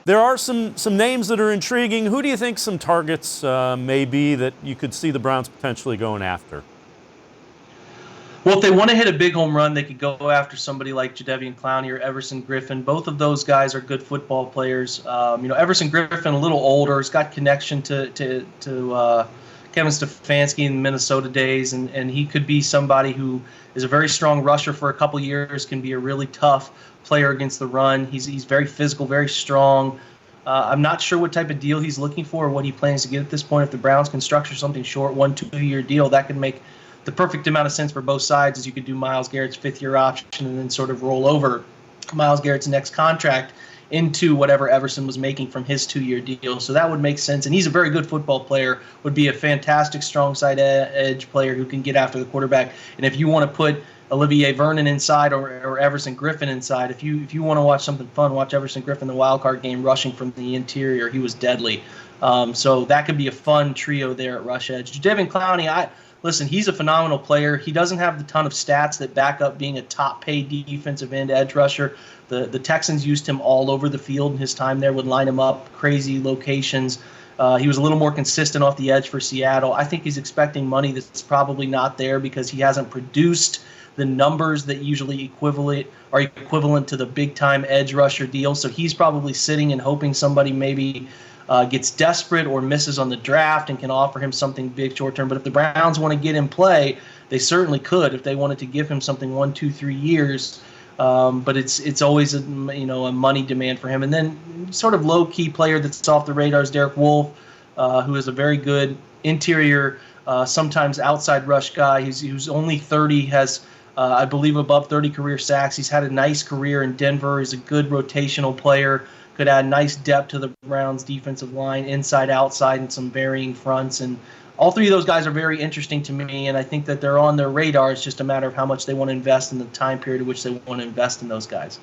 There are some names that are intriguing. Who do you think some targets may be that you could see the Browns potentially going after? Well, if they want to hit a big home run, they could go after somebody like Jadeveon Clowney or Everson Griffin. Both of those guys are good football players. Everson Griffin, a little older, has got connection to Kevin Stefanski in the Minnesota days, and he could be somebody who is a very strong rusher for a couple years, can be a really tough player against the run. He's very physical, very strong. I'm not sure what type of deal he's looking for or what he plans to get at this point. If the Browns can structure something short, 1-2 year deal, that could make the perfect amount of sense for both sides, as you could do Myles Garrett's fifth-year option and then sort of roll over Myles Garrett's next contract into whatever Everson was making from his 2-year deal. So that would make sense. And he's a very good football player, would be a fantastic strong side edge player who can get after the quarterback. And if you want to put Olivier Vernon inside or Everson Griffin inside, if you want to watch something fun, watch Everson Griffin, the wild card game, rushing from the interior. He was deadly. So that could be a fun trio there at rush edge. Jadeveon Clowney, listen, he's a phenomenal player. He doesn't have the ton of stats that back up being a top-paid defensive end edge rusher. The Texans used him all over the field in his time there, would line him up crazy locations. He was a little more consistent off the edge for Seattle. I think he's expecting money that's probably not there because he hasn't produced the numbers that usually equivalent to the big-time edge rusher deal. So he's probably sitting and hoping somebody maybe gets desperate or misses on the draft and can offer him something big short term. But if the Browns want to get him play, they certainly could if they wanted to give him something 1, 2, 3 years. But it's always a money demand for him. And then sort of low key player that's off the radar is Derek Wolfe, who is a very good interior, sometimes outside rush guy. He's only 30, has I believe above 30 career sacks. He's had a nice career in Denver. He's a good rotational player. Could add nice depth to the Browns' defensive line, inside, outside, and some varying fronts. And all three of those guys are very interesting to me, and I think that they're on their radar. It's just a matter of how much they want to invest in the time period in which they want to invest in those guys.